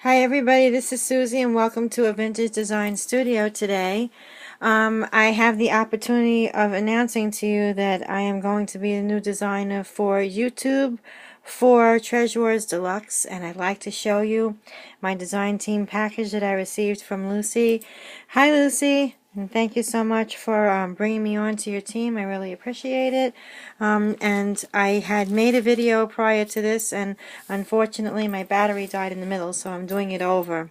Hi everybody, this is Susie and welcome to a Vintage Design Studio today. I have the opportunity of announcing to you that I am going to be the new designer for YouTube for Tresors de Luxe, and I'd like to show you my design team package that I received from Lucy. Hi Lucy! And thank you so much for bringing me on to your team. I really appreciate it. And I had made a video prior to this, and unfortunately my battery died in the middle, so I'm doing it over.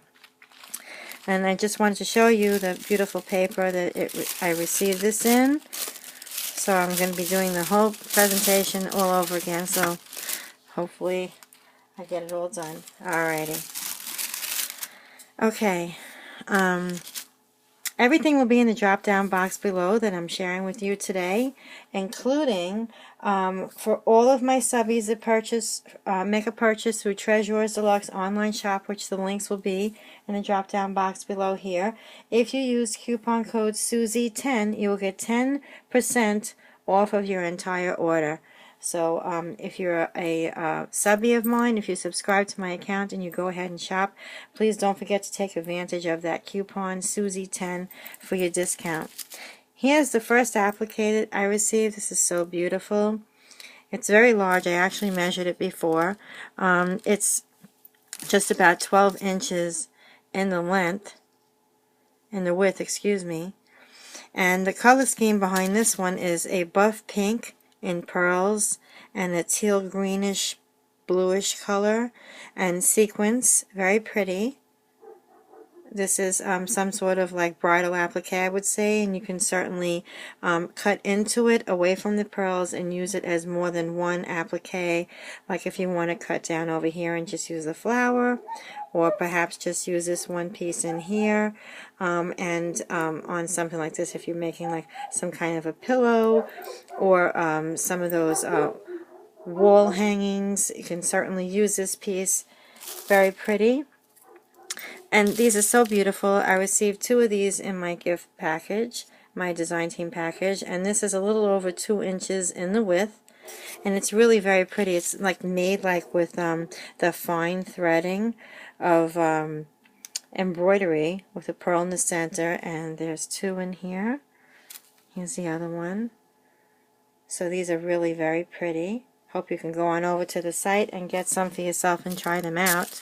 And I just wanted to show you the beautiful paper that I received this in. So I'm going to be doing the whole presentation all over again, so hopefully I get it all done. Alrighty. Okay. Everything will be in the drop-down box below that I'm sharing with you today, including for all of my subbies that make a purchase through Tresors de Luxe online shop, which the links will be in the drop-down box below here. If you use coupon code Suzie10, you will get 10% off of your entire order. So if you're a subby of mine, if you subscribe to my account and you go ahead and shop, please don't forget to take advantage of that coupon Suzie10 for your discount. Here's the first applique that I received. This is so beautiful. It's very large. I actually measured it before. It's just about 12 inches in the width, excuse me. And the color scheme behind this one is a buff pink in pearls and a teal greenish bluish color and sequins. Very pretty. This is some sort of like bridal applique, I would say, and you can certainly cut into it away from the pearls and use it as more than one applique, like if you want to cut down over here and just use the flower, or perhaps just use this one piece in here, and on something like this if you're making like some kind of a pillow or some of those wall hangings. You can certainly use this piece. Very pretty. And these are so beautiful. I received 2 of these in my gift package, my design team package, and this is a little over 2 inches in the width, and it's really very pretty. It's like made like with the fine threading of embroidery with a pearl in the center, and there's 2 in here. Here's the other one. So these are really very pretty. Hope you can go on over to the site and get some for yourself and try them out.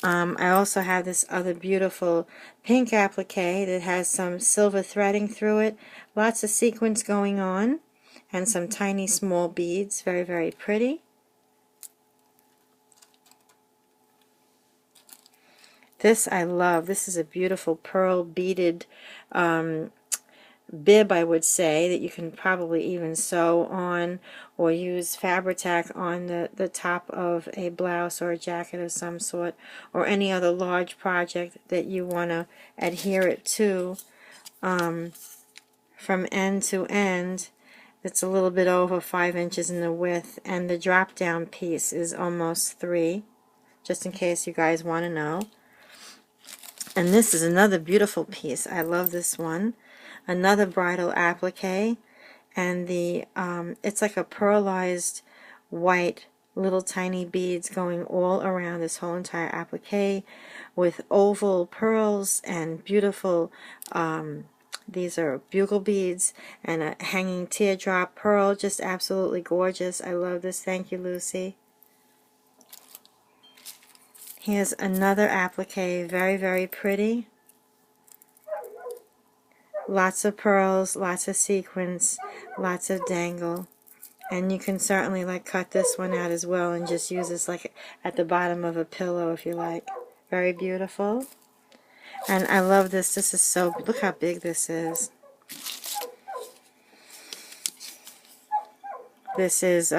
I also have this other beautiful pink applique that has some silver threading through it, lots of sequins going on, and some tiny small beads. Very, very pretty. This I love. This is a beautiful pearl beaded bib, I would say, that you can probably even sew on or use Fabri-Tac on the top of a blouse or a jacket of some sort, or any other large project that you want to adhere it to from end to end. It's a little bit over 5 inches in the width, and the drop down piece is almost 3, just in case you guys want to know. And this is another beautiful piece. I love this one. Another bridal applique, and the it's like a pearlized white little tiny beads going all around this whole entire applique with oval pearls and beautiful these are bugle beads and a hanging teardrop pearl. Just absolutely gorgeous. I love this. Thank you, Lucy. Here's another applique, very, very pretty. Lots of pearls, lots of sequins, lots of dangle. And you can certainly like cut this one out as well and just use this like at the bottom of a pillow if you like. Very beautiful. And I love this. This is so, look how big this is. This is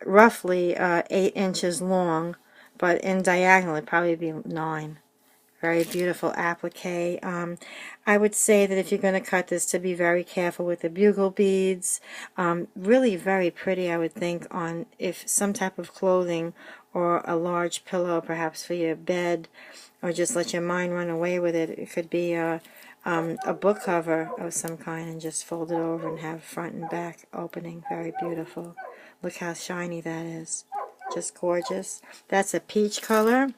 roughly 8 inches long, but in diagonal it'd probably be 9. Very beautiful applique. I would say that if you're going to cut this, to be very careful with the bugle beads. Really very pretty, I would think, on if some type of clothing or a large pillow, perhaps for your bed, or just let your mind run away with it. It could be a book cover of some kind and just fold it over and have front and back opening. Very beautiful. Look how shiny that is. Just gorgeous. That's a peach color.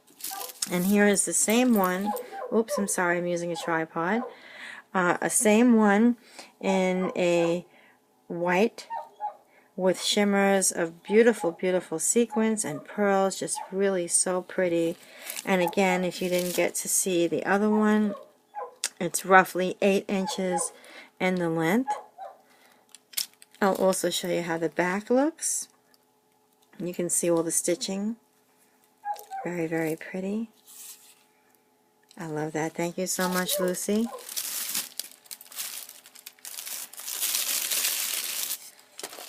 And here is the same one. Oops, I'm sorry, I'm using a tripod. A same one in a white with shimmers of beautiful, beautiful sequins and pearls, just really so pretty. And again, if you didn't get to see the other one, it's roughly 8 inches in the length. I'll also show you how the back looks. You can see all the stitching. Very, very pretty. I love that. Thank you so much, Lucy.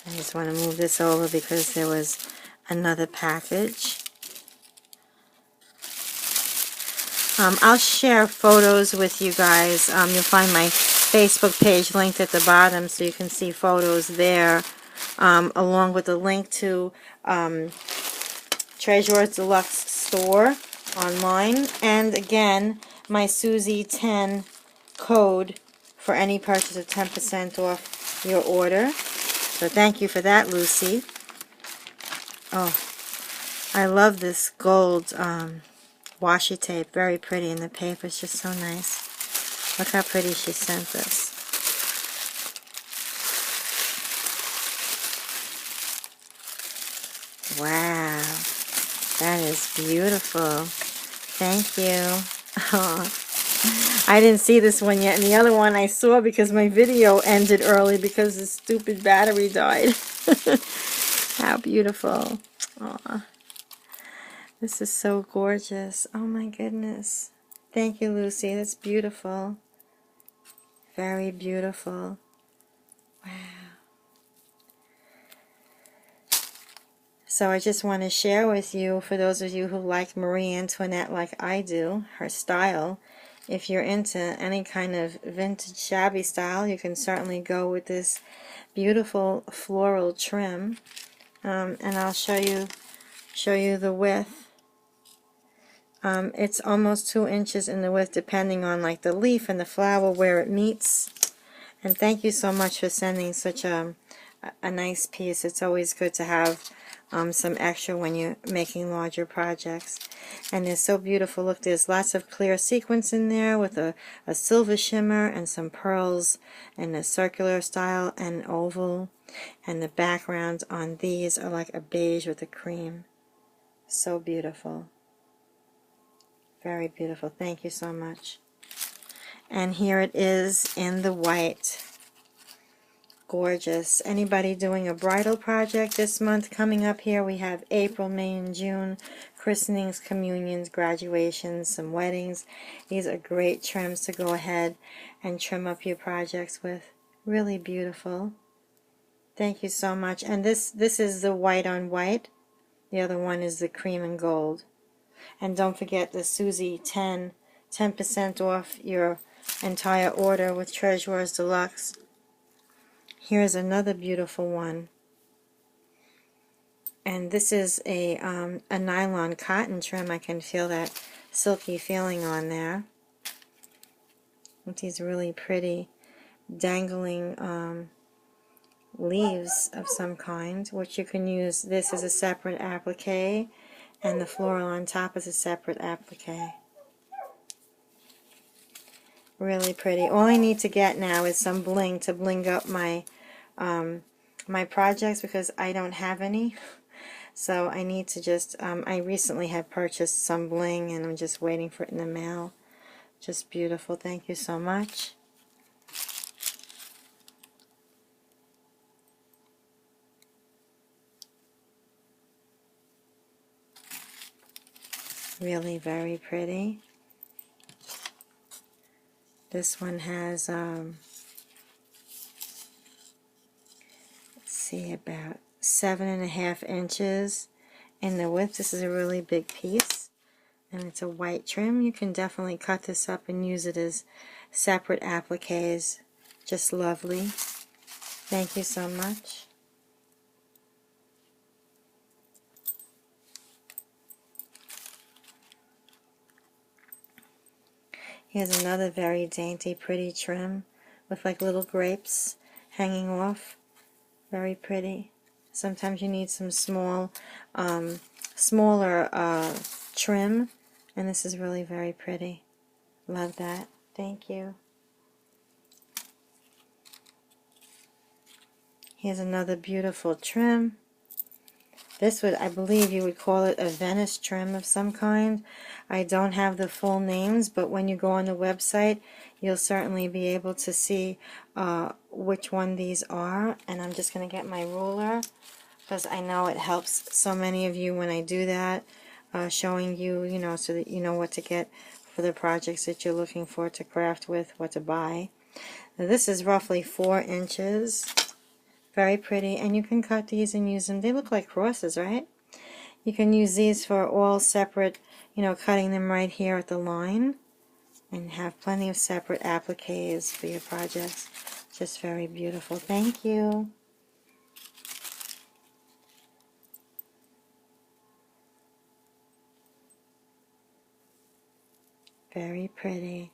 I just want to move this over because there was another package. I'll share photos with you guys. You'll find my Facebook page linked at the bottom so you can see photos there, along with a link to Tresors de Luxe store online, and again my Suzie 10 code for any purchase of 10% off your order. So thank you for that, Lucy. Oh, I love this gold washi tape. Very pretty, and the paper is just so nice. Look how pretty she sent this. Wow, that is beautiful. Thank you. Oh, I didn't see this one yet, and the other one I saw because my video ended early because the stupid battery died. How beautiful. Aw. This is so gorgeous. Oh my goodness. Thank you, Lucy. That's beautiful. Very beautiful. Wow. So I just want to share with you, for those of you who like Marie Antoinette like I do, her style, if you're into any kind of vintage shabby style, you can certainly go with this beautiful floral trim. And I'll show you the width. It's almost 2 inches in the width, depending on like the leaf and the flower where it meets. And thank you so much for sending such a nice piece. It's always good to have some extra when you're making larger projects. And they're so beautiful. Look, there's lots of clear sequins in there with a silver shimmer and some pearls in a circular style and oval. And the backgrounds on these are like a beige with a cream. So beautiful. Very beautiful. Thank you so much. And here it is in the white. Gorgeous. Anybody doing a bridal project this month coming up here? We have April, May, and June. Christenings, communions, graduations, some weddings. These are great trims to go ahead and trim up your projects with. Really beautiful. Thank you so much. And this is the white on white. The other one is the cream and gold. And don't forget the Suzie 10% off your entire order with Tresors de Luxe. Here's another beautiful one. And this is a nylon cotton trim. I can feel that silky feeling on there. With these really pretty dangling leaves of some kind, which you can use. This is a separate applique, and the floral on top is a separate applique. Really pretty. All I need to get now is some bling to bling up my my projects, because I don't have any. So I need to just, I recently have purchased some bling and I'm just waiting for it in the mail. Just beautiful. Thank you so much. Really very pretty. This one has, let's see, about 7.5 inches in the width. This is a really big piece, and it's a white trim. You can definitely cut this up and use it as separate appliques. Just lovely. Thank you so much. Here's another very dainty, pretty trim with like little grapes hanging off. Very pretty. Sometimes you need some smaller trim And this is really very pretty. Love that. Thank you. Here's another beautiful trim. This would, I believe you would call it a Venice trim of some kind. I don't have the full names, but when you go on the website, you'll certainly be able to see which one these are. And I'm just going to get my ruler, because I know it helps so many of you when I do that, showing you, you know, so that you know what to get for the projects that you're looking for to craft with, what to buy. Now, this is roughly 4 inches. Very pretty, and you can cut these and use them. They look like crosses, right? You can use these for all separate, you know, cutting them right here at the line, and have plenty of separate appliques for your projects. Just very beautiful. Thank you. Very pretty.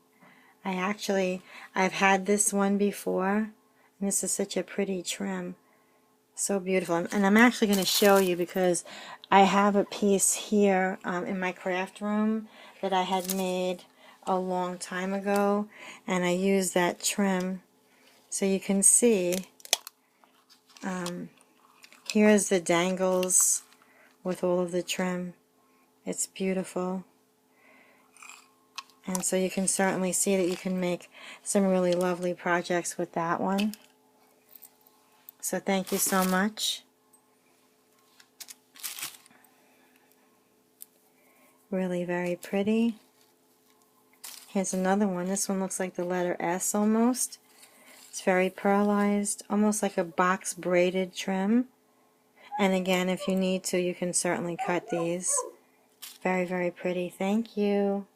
I've had this one before, and this is such a pretty trim. So beautiful. And I'm actually going to show you, because I have a piece here in my craft room that I had made a long time ago, and I used that trim. So you can see, here's the dangles with all of the trim. It's beautiful. And so you can certainly see that you can make some really lovely projects with that one. So thank you so much. Really very pretty. Here's another one. This one looks like the letter S almost. It's very pearlized, almost like a box braided trim. And again, if you need to, you can certainly cut these. Very, very pretty. Thank you.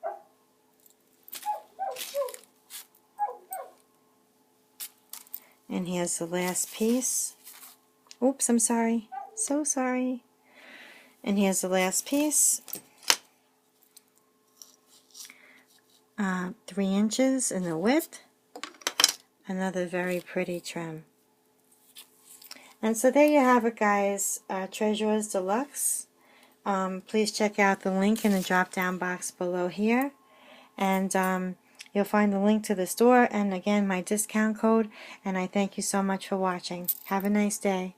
And here's the last piece. Oops, I'm sorry. So sorry. And here's the last piece. 3 inches in the width. Another very pretty trim. And so there you have it, guys. Tresors de Luxe. Please check out the link in the drop down box below here. And you'll find the link to the store and again my discount code. And I thank you so much for watching. Have a nice day.